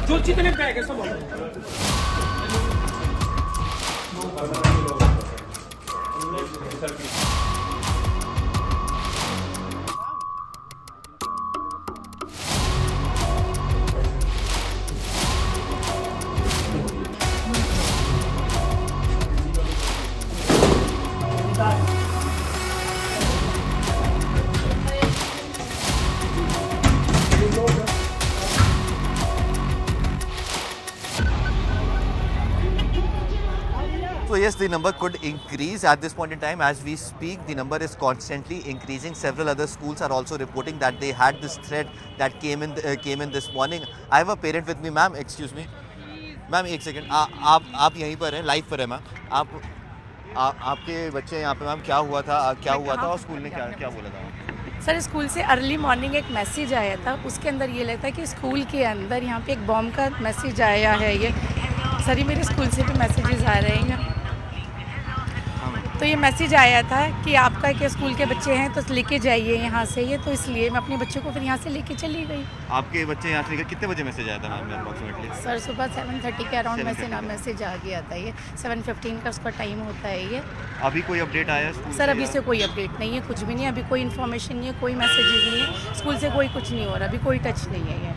जो जितने बैग है सब आओ। So yes, the number could increase at this point in time. As we speak, the number is constantly increasing. Several other schools are also reporting that they had this threat that came in this morning. I have a parent with me, ma'am. Excuse me, ma'am एक second आप यहीं पर हैं, live पर है ma'am. आपके बच्चे यहाँ पे मैम क्या हुआ था और स्कूल ने क्या क्या बोला था? सर स्कूल से अर्ली मॉर्निंग एक मैसेज आया था, उसके अंदर ये रहता है कि स्कूल के अंदर यहाँ पे एक बॉम्ब का मैसेज आया है. ये सर, ये मेरे स्कूल से भी मैसेजेस आ रहे हैं. तो ये मैसेज आया था कि आपका के स्कूल के बच्चे हैं तो लेके जाइए यहाँ से. ये तो इसलिए मैं अपने बच्चों को फिर यहाँ से लेके चली गई. आपके बच्चे यहाँ से लेकर कितने बजे मैसेज आया था मैम अप्रॉक्सीमेटली? सर सुबह 7:30 के अराउंड में से ना मैसेज आ गया था. ये 7:15 का उसका टाइम होता है. ये अभी कोई अपडेट आया स्कूल सर अभी से कोई अपडेट नहीं है, कुछ भी नहीं है. अभी कोई इन्फॉर्मेशन नहीं है, कोई मैसेजेस नहीं है. स्कूल से कोई कुछ नहीं हो रहा, अभी कोई टच नहीं है. ये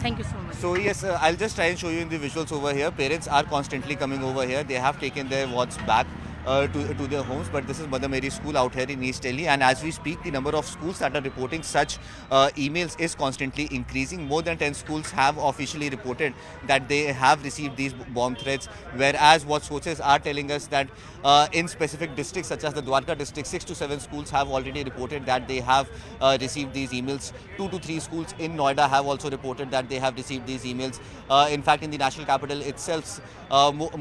Thank you so much. So yes, I'll just try and show you in the visuals over here. Parents are constantly coming over here. They have taken their wards back to their homes, but this is Mother Mary School out here in East Delhi, and as we speak, the number of schools that are reporting such emails is constantly increasing. More than 10 schools have officially reported that they have received these bomb threats, whereas what sources are telling us that in specific districts such as the Dwarka district, 6 to 7 schools have already reported that they have received these emails. 2 to 3 schools in Noida have also reported that they have received these emails. In fact, in the national capital itself,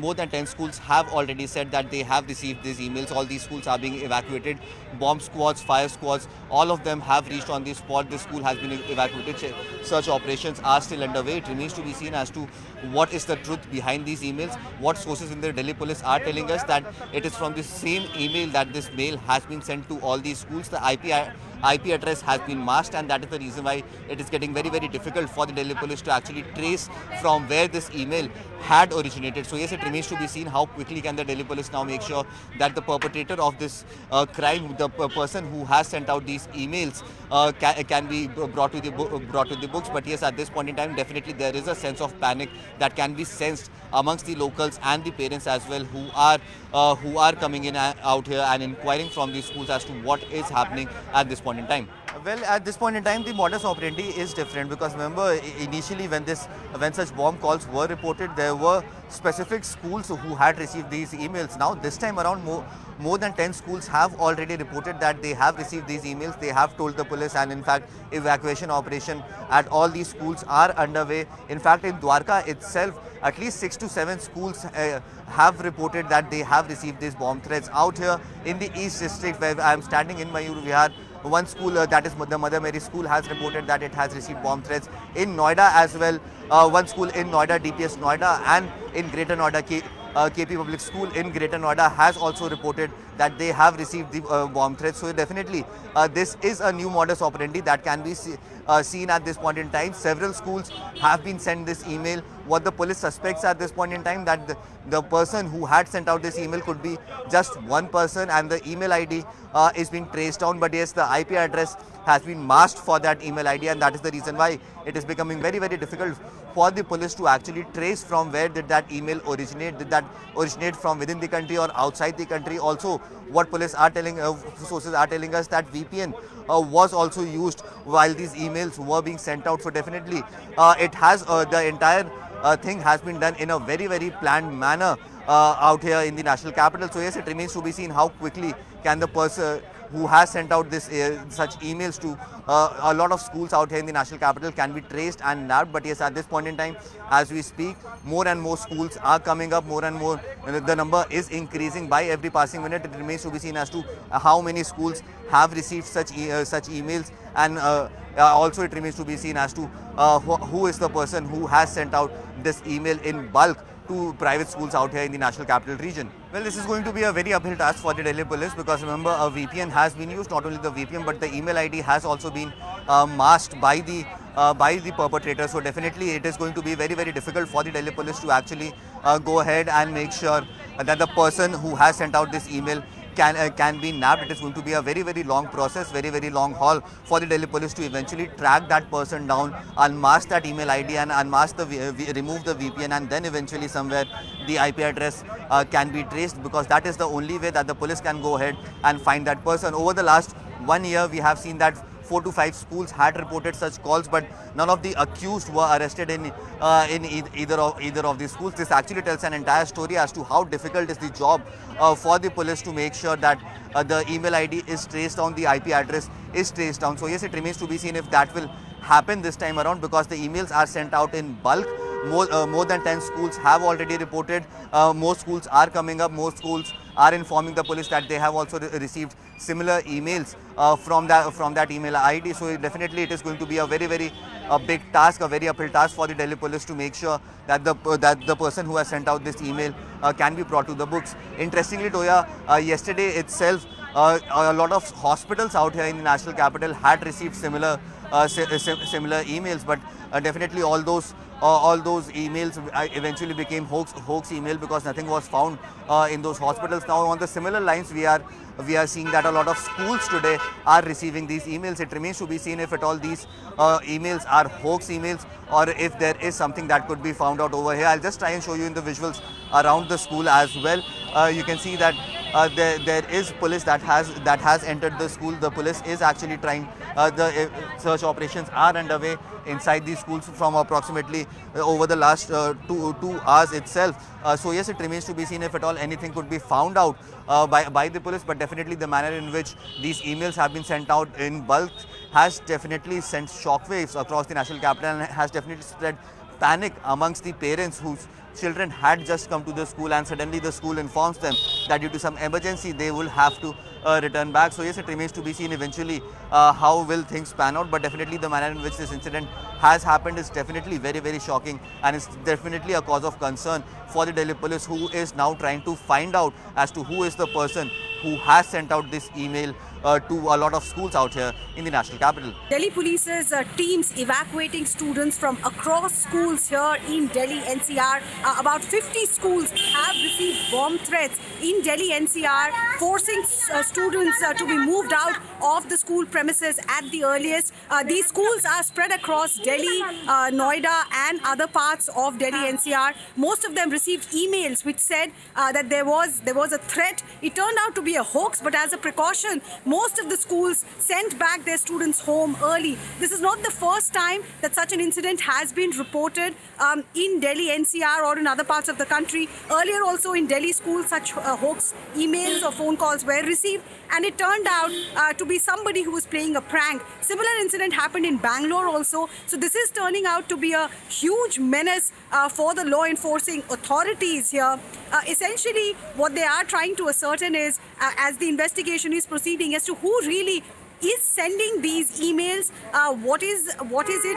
more than 10 schools have already said that they have received these emails. All these schools are being evacuated. Bomb squads, fire squads, all of them have reached on the spot. This school has been evacuated. Search operations are still underway. It remains to be seen as to what is the truth behind these emails. What sources in the Delhi police are telling us that it is from the same email that this mail has been sent to all these schools. The IP address has been masked, and that is the reason why it is getting very, very difficult for the Delhi police to actually trace from where this email had originated. So yes, it remains to be seen how quickly can the Delhi police now make sure that the perpetrator of this crime, the person who has sent out these emails, can be brought to the books. But yes, at this point in time, definitely there is a sense of panic that can be sensed amongst the locals and the parents as well, who are coming in out here and inquiring from these schools as to what is happening at this point in time. Well, at this point in time, the modus operandi is different, because remember, initially when such bomb calls were reported, there were specific schools who had received these emails. Now, this time around, more than 10 schools have already reported that they have received these emails. They have told the police, and in fact, evacuation operation at all these schools are underway. In fact, in Dwarka itself, at least 6 to 7 schools have reported that they have received these bomb threats. Out here in the East District, where I am standing in Mayur Vihar, one school, that is the Mother Mary School, has reported that it has received bomb threats. In Noida as well, one school in Noida, DPS Noida, and in Greater Noida, KP Public School in Greater Noida has also reported that they have received the bomb threats. So definitely, this is a new modus operandi that can be seen at this point in time. Several schools have been sent this email. What the police suspects at this point in time, that the person who had sent out this email could be just one person, and the email ID is being traced down. But yes, the IP address has been masked for that email ID, and that is the reason why it is becoming very, very difficult for the police to actually trace from where did that email originate. Did that originate from within the country or outside the country? Also, what police are telling, sources are telling us that VPN was also used while these emails were being sent out. So definitely, it has the entire thing has been done in a very, very planned manner out here in the national capital. So yes, it remains to be seen how quickly can the person who has sent out this such emails to a lot of schools out here in the national capital can be traced and nabbed. But yes, at this point in time, as we speak, more and more schools are coming up, more and more, the number is increasing by every passing minute. It remains to be seen as to how many schools have received such emails, and also it remains to be seen as to who is the person who has sent out this email in bulk to private schools out here in the national capital region. Well, this is going to be a very uphill task for the Delhi police, because remember, a VPN has been used. Not only the VPN, but the email ID has also been masked by the perpetrator. So definitely it is going to be very, very difficult for the Delhi police to actually go ahead and make sure that the person who has sent out this email can be nabbed. It is going to be a very, very long process, very, very long haul for the Delhi police to eventually track that person down, unmask that email ID and unmask remove the VPN, and then eventually somewhere the IP address can be traced, because that is the only way that the police can go ahead and find that person. Over the last 1 year, we have seen that 4 to 5 schools had reported such calls, but none of the accused were arrested in either of these schools. This actually tells an entire story as to how difficult is the job for the police to make sure that the email ID is traced down, the IP address is traced down. So yes, it remains to be seen if that will happen this time around, because the emails are sent out in bulk. More than 10 schools have already reported. More schools are coming up. More schools are informing the police that they have also received similar emails from that email ID. So definitely it is going to be a very, very big task, a very uphill task for the Delhi police to make sure that the person who has sent out this email can be brought to the books. Interestingly, Toya, yesterday itself, a lot of hospitals out here in the national capital had received similar emails, but definitely all those emails eventually became hoax email, because nothing was found in those hospitals. Now on the similar lines, we are seeing that a lot of schools today are receiving these emails. It remains to be seen if at all these emails are hoax emails, or if there is something that could be found out over here. I'll just try and show you in the visuals around the school as well. You can see that there is police that has entered the school. The police is actually trying. The search operations are underway inside these schools from approximately over the last 2 hours itself. So yes, it remains to be seen if at all anything could be found out by the police, but definitely the manner in which these emails have been sent out in bulk has definitely sent shockwaves across the national capital, and has definitely spread panic amongst the parents whose children had just come to the school, and suddenly the school informs them that due to some emergency they will have to return back. So yes, it remains to be seen eventually how will things pan out, but definitely the manner in which this incident has happened is definitely very, very shocking, and it's definitely a cause of concern for the Delhi police, who is now trying to find out as to who is the person who has sent out this email to a lot of schools out here in the national capital. Delhi Police's teams evacuating students from across schools here in Delhi NCR. About 50 schools have received bomb threats in Delhi NCR, forcing students to be moved out of the school premises at the earliest. These schools are spread across Delhi, Noida and other parts of Delhi NCR. Most of them received emails which said that there was a threat. It turned out to be a hoax, but as a precaution, most of the schools sent back their students home early. This is not the first time that such an incident has been reported in Delhi NCR or in other parts of the country. Earlier also in Delhi schools, such hoax emails or phone calls were received, and it turned out to be somebody who was playing a prank. Similar incident happened in Bangalore also. So this is turning out to be a huge menace for the law enforcing authorities here. Essentially, what they are trying to ascertain is, as the investigation is proceeding, as to who really is sending these emails. What is it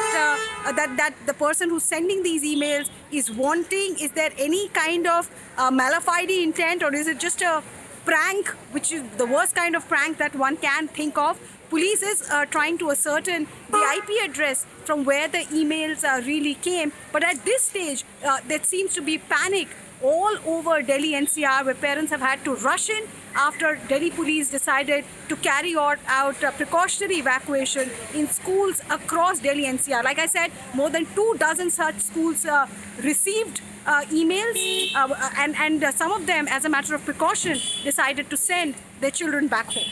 that the person who's sending these emails is wanting? Is there any kind of malafide intent, or is it just a prank, which is the worst kind of prank that one can think of? Police is trying to ascertain the IP address from where the emails really came, but at this stage there seems to be panic all over Delhi NCR, where parents have had to rush in after Delhi police decided to carry out precautionary evacuation in schools across Delhi NCR. Like I said, more than 24 such schools received emails, and some of them, as a matter of precaution, decided to send their children back home.